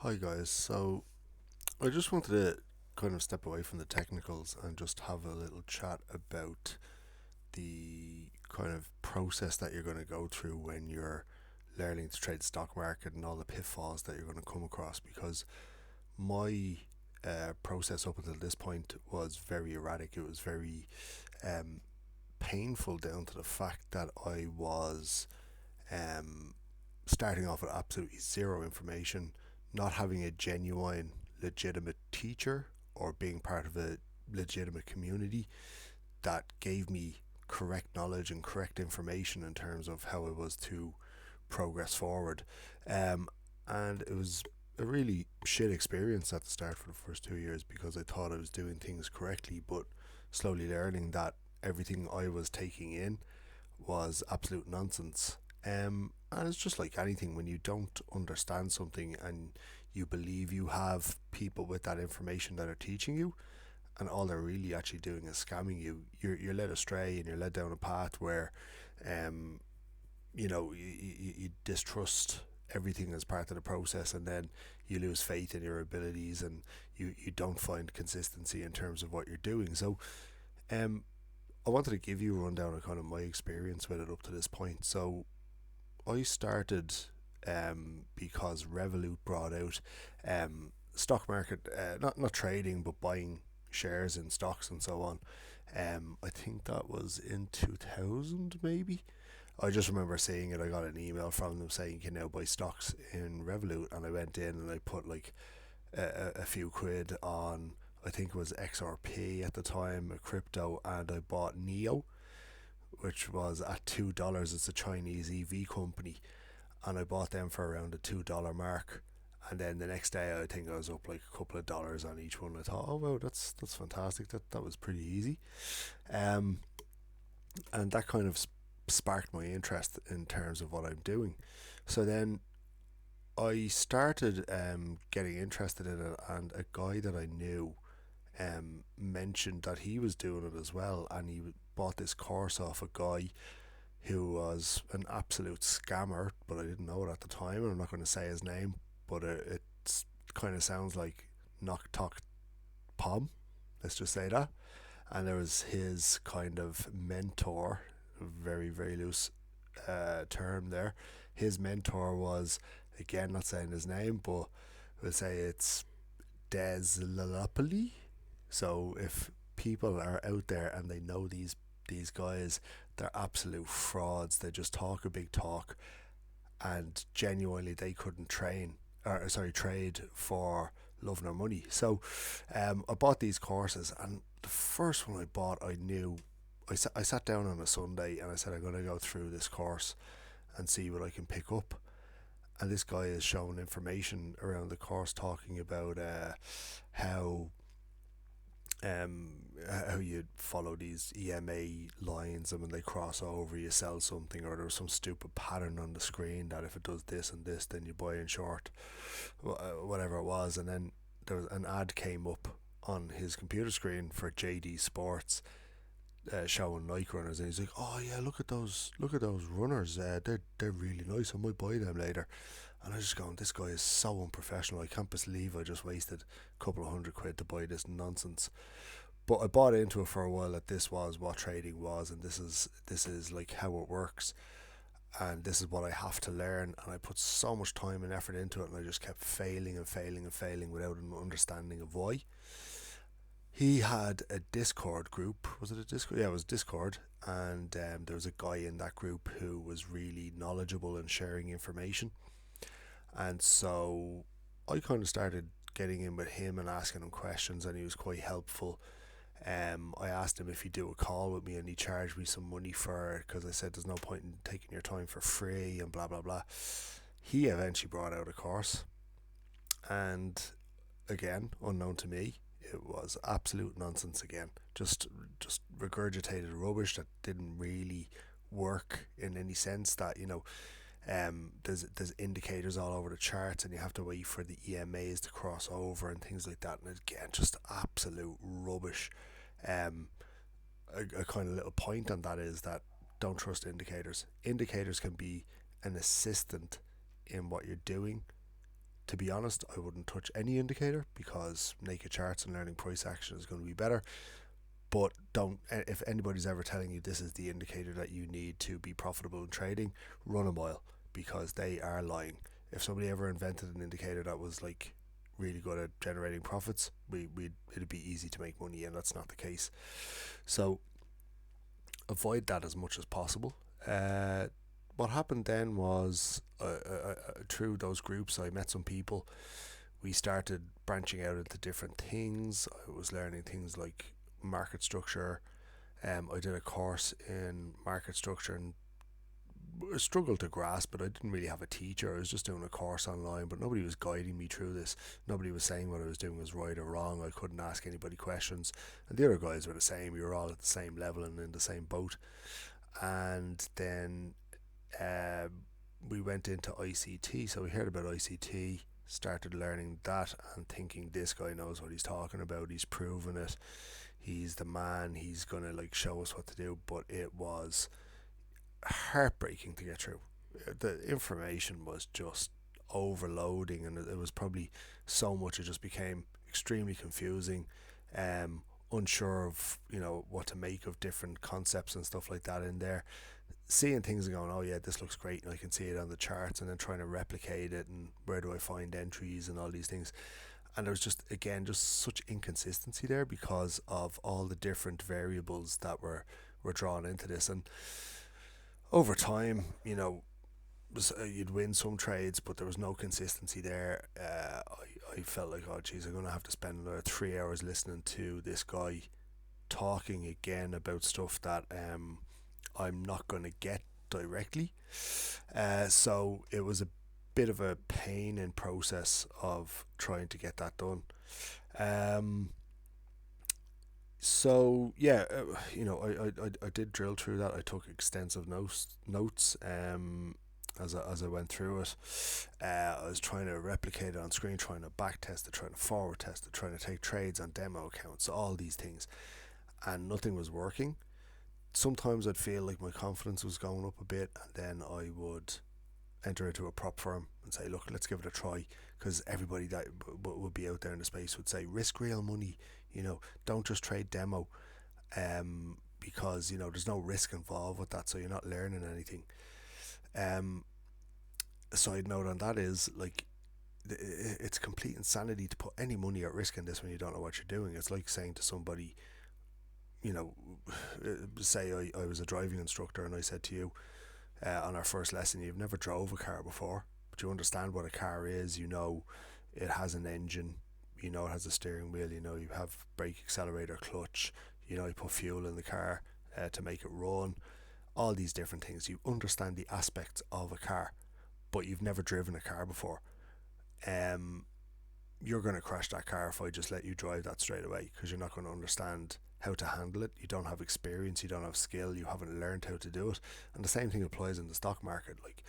Hi guys, so I just wanted to kind of step away from the technicals and just have a little chat about the kind of process that you're going to go through when you're learning to trade the stock market and all the pitfalls that you're going to come across, because my process up until this point was very erratic. It was very um, painful, down to the fact that I was um, starting off with absolutely zero information, not having a genuine, legitimate teacher or being part of a legitimate community that gave me correct knowledge and correct information in terms of how I was to progress forward. Um, and it was a really shit experience at the start for the first 2 years, because I thought I was doing things correctly, but slowly learning that everything I was taking in was absolute nonsense. And it's just like anything, when you don't understand something and you believe you have people with that information that are teaching you, and all they're really actually doing is scamming you, you're led astray and you're led down a path where, um, you distrust everything as part of the process, and then you lose faith in your abilities, and you don't find consistency in terms of what you're doing. So, um, I wanted to give you a rundown of kind of my experience with it up to this point. So I started because Revolut brought out stock market, not trading, but buying shares in stocks and so on. I think that was in 2000 maybe. I just remember seeing it. I got an email from them saying you can now buy stocks in Revolut, and I went in and I put like a few quid on. I think it was XRP at the time, a crypto, and I bought Neo, which was at $2. It's a Chinese EV company, and I bought them for around the $2 mark. And then the next day, I think I was up like a couple of dollars on each one. I thought, oh wow, that's fantastic. That was pretty easy. Um, and that kind of sparked my interest in terms of what I'm doing. So then I started getting interested in it, and a guy that I knew mentioned that he was doing it as well, and he bought this course off a guy who was an absolute scammer, but I didn't know it at the time, and I'm not going to say his name, but it kind of sounds like Knock Talk Pom. Let's just say that. And there was his kind of mentor, very very loose term there. His mentor was, again, not saying his name, but we'll say it's Des Lalapoli. So if people are out there and they know these guys, they're absolute frauds. They just talk a big talk, and genuinely they couldn't trade for love nor money. So I bought these courses, and the first one I bought, I knew. I sat down on a Sunday and I said, I'm going to go through this course and see what I can pick up. And this guy is showing information around the course, talking about how how you follow these EMA lines, and when they cross over, you sell something, or there's some stupid pattern on the screen that if it does this and this, then you buy in short, whatever it was. And then there was an ad came up on his computer screen for JD Sports, showing Nike runners, and he's like, "Oh yeah, look at those runners. They're really nice. I might buy them later." And I was just going, "This guy is so unprofessional. I can't believe I just wasted a couple of £100 to buy this nonsense." But I bought into it for a while, that this was what trading was, and this is like how it works, and this is what I have to learn. And I put so much time and effort into it, and I just kept failing and failing and failing without an understanding of why. He had a Discord group. Was it a Discord? Yeah, it was Discord. And there was a guy in that group who was really knowledgeable and sharing information. And so I kind of started getting in with him and asking him questions, and he was quite helpful. I asked him if he'd do a call with me, and he charged me some money for it, because I said there's no point in taking your time for free and blah blah blah. He eventually brought out a course, and again, unknown to me, it was absolute nonsense again. Just regurgitated rubbish that didn't really work in any sense. That there's indicators all over the charts, and you have to wait for the EMAs to cross over and things like that. And again, just absolute rubbish. Um, a kind of little point on that is that don't trust indicators. Indicators can be an assistant in what you're doing, To be honest, I wouldn't touch any indicator because naked charts and learning price action is going to be better. But don't, if anybody's ever telling you this is the indicator that you need to be profitable in trading, run a mile, because they are lying. If somebody ever invented an indicator that was like really good at generating profits, it'd be easy to make money, and that's not the case. So avoid that as much as possible. What happened then was, through those groups, I met some people. We started branching out into different things. I was learning things like market structure. I did a course in market structure and I struggled to grasp it. I didn't really have a teacher. I was just doing a course online, but nobody was guiding me through this. Nobody was saying what I was doing was right or wrong. I couldn't ask anybody questions. And the other guys were the same. We were all at the same level and in the same boat. And then we went into ICT. So we heard about ICT, started learning that and thinking, this guy knows what he's talking about. He's proven it. He's the man. He's going to like show us what to do. But it was heartbreaking to get through. The information was just overloading, and it was probably so much it just became extremely confusing. Unsure of what to make of different concepts and stuff like that in there. Seeing things and going, oh yeah, this looks great, and I can see it on the charts, and then trying to replicate it, and where do I find entries and all these things. And there was just such inconsistency there because of all the different variables that were drawn into this. And over time, you'd win some trades, but there was no consistency there. I felt like, oh geez, I'm going to have to spend another 3 hours listening to this guy talking again about stuff that I'm not going to get directly. So it was a bit of a pain in process of trying to get that done. So yeah, I did drill through that. I took extensive notes as I went through it. I was trying to replicate it on screen, trying to back test it, trying to forward test it, trying to take trades on demo accounts, all these things, and nothing was working. Sometimes I'd feel like my confidence was going up a bit, and then I would enter into a prop firm and say, look, let's give it a try, because everybody that would be out there in the space would say, risk real money, don't just trade demo, because there's no risk involved with that, so you're not learning anything. A side note on that is, like, it's complete insanity to put any money at risk in this when you don't know what you're doing. It's like saying to somebody, say I was a driving instructor and I said to you, on our first lesson, you've never drove a car before, but you understand what a car is. It has an engine, it has a steering wheel, you have brake, accelerator, clutch, you put fuel in the car to make it run, all these different things. You understand the aspects of a car, but you've never driven a car before. You're going to crash that car if I just let you drive that straight away, because you're not going to understand how to handle it. You don't have experience, you don't have skill, you haven't learned how to do it. And the same thing applies in the stock market. Like,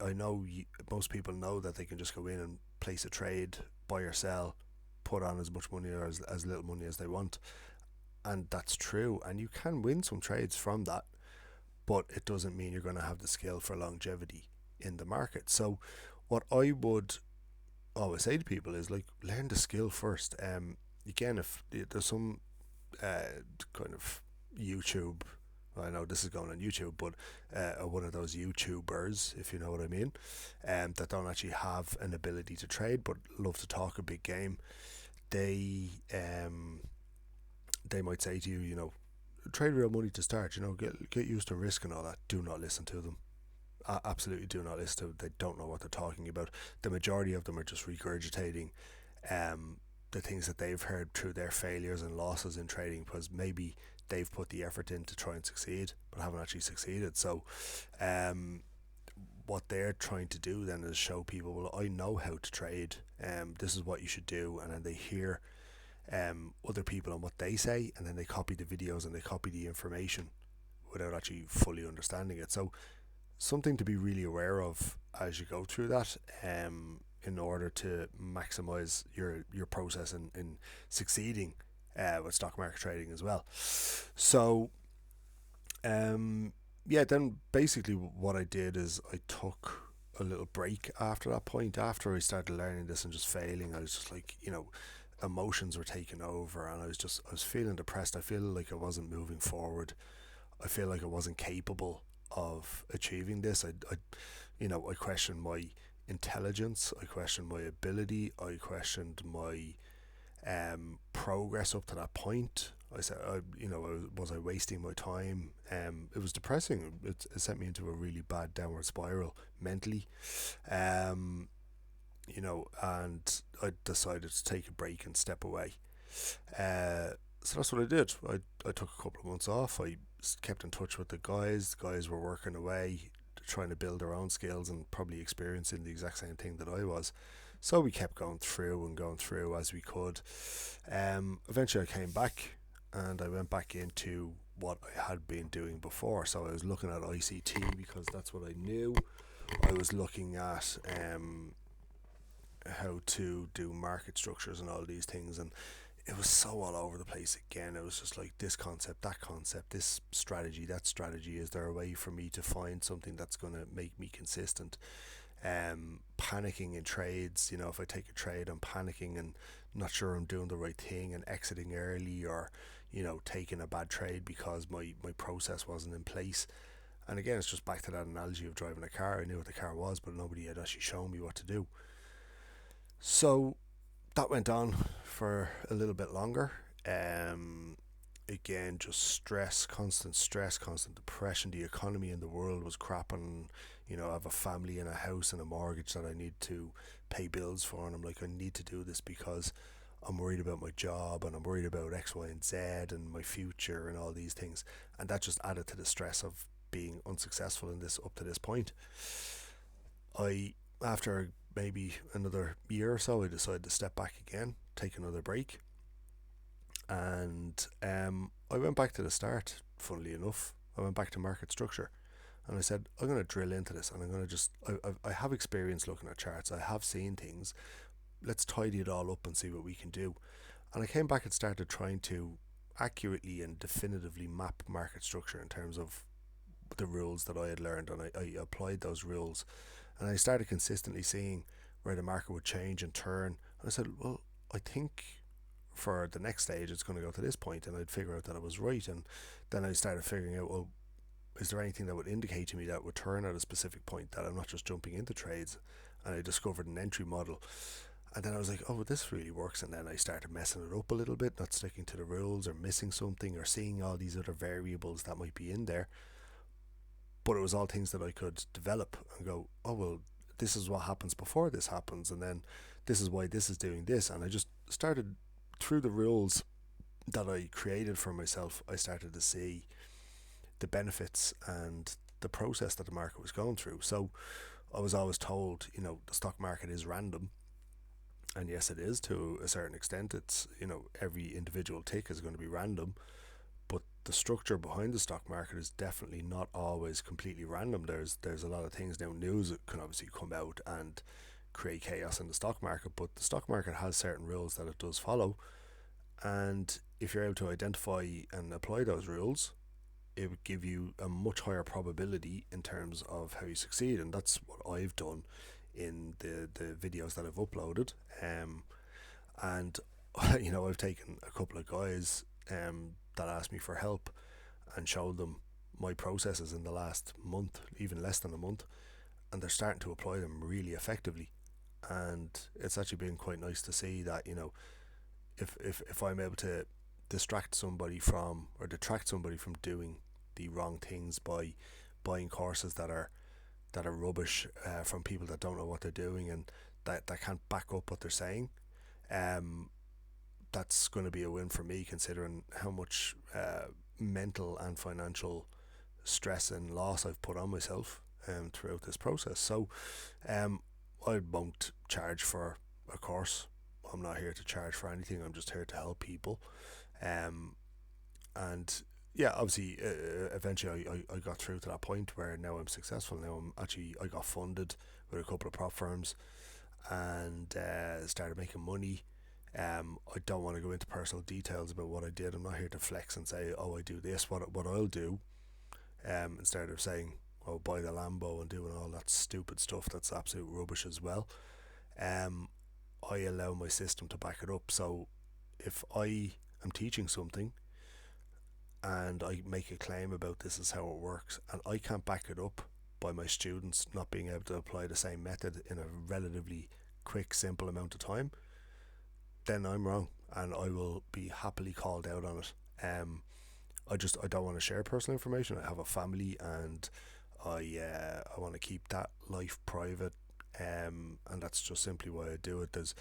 I know most people know that they can just go in and place a trade, buy or sell, put on as much money or as little money as they want, and that's true, and you can win some trades from that, but it doesn't mean you're going to have the skill for longevity in the market. So what I would always say to people is, like, learn the skill first. Again, if there's some kind of YouTube, I know this is going on YouTube, but one of those YouTubers, if you know what I mean, that don't actually have an ability to trade but love to talk a big game, they might say to you, trade real money to start, get used to risk and all that. Do not listen to them. Absolutely do not listen to them. They don't know what they're talking about. The majority of them are just regurgitating the things that they've heard through their failures and losses in trading, because maybe they've put the effort in to try and succeed but haven't actually succeeded. So what they're trying to do then is show people, well, I know how to trade, this is what you should do, and then they hear other people and what they say, and then they copy the videos and they copy the information without actually fully understanding it. So something to be really aware of as you go through that, in order to maximize your process in succeeding with stock market trading as well. So then basically what I did is I took a little break after that point. After I started learning this and just failing, I was just like, emotions were taking over, and I was feeling depressed. I feel like I wasn't moving forward. I feel like I wasn't capable of achieving this. I questioned my intelligence. I questioned my ability. I questioned my progress up to that point. I said, was I wasting my time? It was depressing. It sent me into a really bad downward spiral mentally. Um, and I decided to take a break and step away. So that's what I did. I took a couple of months off. I kept in touch with the guys. The guys were working away, trying to build their own skills and probably experiencing the exact same thing that I was. So we kept going through and going through as we could. Eventually, I came back and I went back into what I had been doing before. So I was looking at ICT because that's what I knew. I was looking at how to do market structures and all these things, and it was so all over the place again. It was just like this concept, that concept, this strategy, that strategy. Is there a way for me to find something that's going to make me consistent? Panicking in trades, if I take a trade, I'm panicking and not sure I'm doing the right thing and exiting early, or taking a bad trade because my process wasn't in place. And again, it's just back to that analogy of driving a car. I knew what the car was, but nobody had actually shown me what to do. So that went on for a little bit longer. Again, just stress, constant depression. The economy in the world was crap, and I have a family and a house and a mortgage that I need to pay bills for, and I'm like, I need to do this because I'm worried about my job, and I'm worried about X, Y, and Z and my future and all these things. And that just added to the stress of being unsuccessful in this up to this point. After maybe another year or so, I decided to step back again, take another break, and I went back to the start. Funnily enough, I went back to market structure, and I said, I'm going to drill into this, and I'm going to just I have experience looking at charts. I have seen things. Let's tidy it all up and see what we can do. And I came back and started trying to accurately and definitively map market structure in terms of the rules that I had learned, and I applied those rules, and I started consistently seeing where the market would change and turn. And I said, well, I think for the next stage it's going to go to this point, and I'd figure out that I was right. And then I started figuring out, well, is there anything that would indicate to me that would turn at a specific point, that I'm not just jumping into trades? And I discovered an entry model, and then I was like, oh, well, this really works. And then I started messing it up a little bit, not sticking to the rules or missing something or seeing all these other variables that might be in there. But it was all things that I could develop and go, oh, well, this is what happens before this happens, and then this is why this is doing this. And I just started, through the rules that I created for myself, I started to see the benefits and the process that the market was going through. So I was always told, the stock market is random. And yes, it is to a certain extent. It's, every individual tick is going to be random, but the structure behind the stock market is definitely not always completely random. There's a lot of things now. News can obviously come out and create chaos in the stock market, but the stock market has certain rules that it does follow. And if you're able to identify and apply those rules, it would give you a much higher probability in terms of how you succeed. And that's what I've done in the videos that I've uploaded. And I've taken a couple of guys that asked me for help and showed them my processes in the last month, even less than a month, and they're starting to apply them really effectively. And it's actually been quite nice to see that, if I'm able to distract somebody from, or detract somebody from doing the wrong things by buying courses that are rubbish, from people that don't know what they're doing and that can't back up what they're saying, that's going to be a win for me, considering how much mental and financial stress and loss I've put on myself throughout this process. So I won't charge for a course. I'm not here to charge for anything. I'm just here to help people. And yeah, obviously, eventually I got through to that point where now I'm successful. Now I got funded with a couple of prop firms and started making money. I don't want to go into personal details about what I did. I'm not here to flex and say, oh, I do this. What I'll do, instead of saying or buy the Lambo and doing all that stupid stuff that's absolute rubbish as well. Um, I allow my system to back it up. So if I am teaching something and I make a claim about this is how it works, and I can't back it up by my students not being able to apply the same method in a relatively quick, simple amount of time, then I'm wrong, and I will be happily called out on it. I don't want to share personal information. I have a family, and I want to keep that life private. And that's just simply why I do it. There's,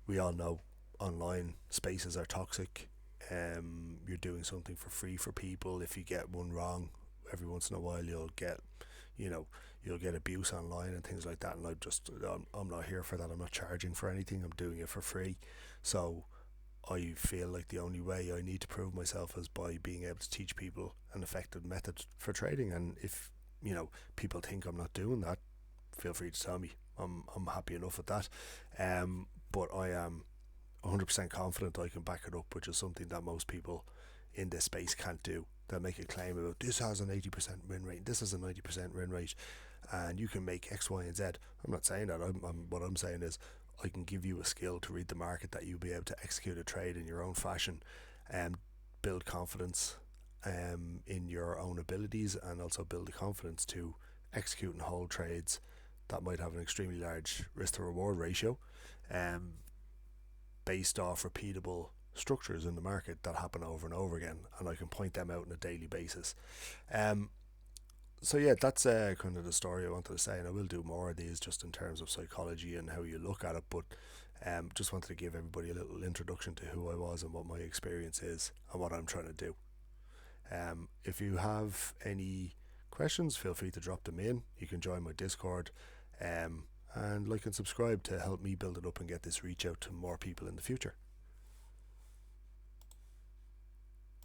we all know online spaces are toxic. You're doing something for free for people. If you get one wrong, every once in a while you know, you'll get abuse online and things like that. And I'm not here for that. I'm not charging for anything. I'm doing it for free. So I feel like the only way I need to prove myself is by being able to teach people an effective method for trading. And if people think I'm not doing that, feel free to tell me. I'm happy enough with that. But I am 100% confident I can back it up, which is something that most people in this space can't do. They'll make a claim about this has an 80% win rate, this has a 90% win rate, and you can make X, Y, and Z. I'm not saying that. What I'm saying is I can give you a skill to read the market that you'll be able to execute a trade in your own fashion and build confidence in your own abilities, and also build the confidence to execute and hold trades that might have an extremely large risk to reward ratio, based off repeatable structures in the market that happen over and over again, and I can point them out on a daily basis. So yeah, that's kind of the story I wanted to say, and I will do more of these just in terms of psychology and how you look at it, but just wanted to give everybody a little introduction to who I was and what my experience is and what I'm trying to do. If you have any questions, feel free to drop them in. You can join my Discord, and like and subscribe to help me build it up and get this reach out to more people in the future.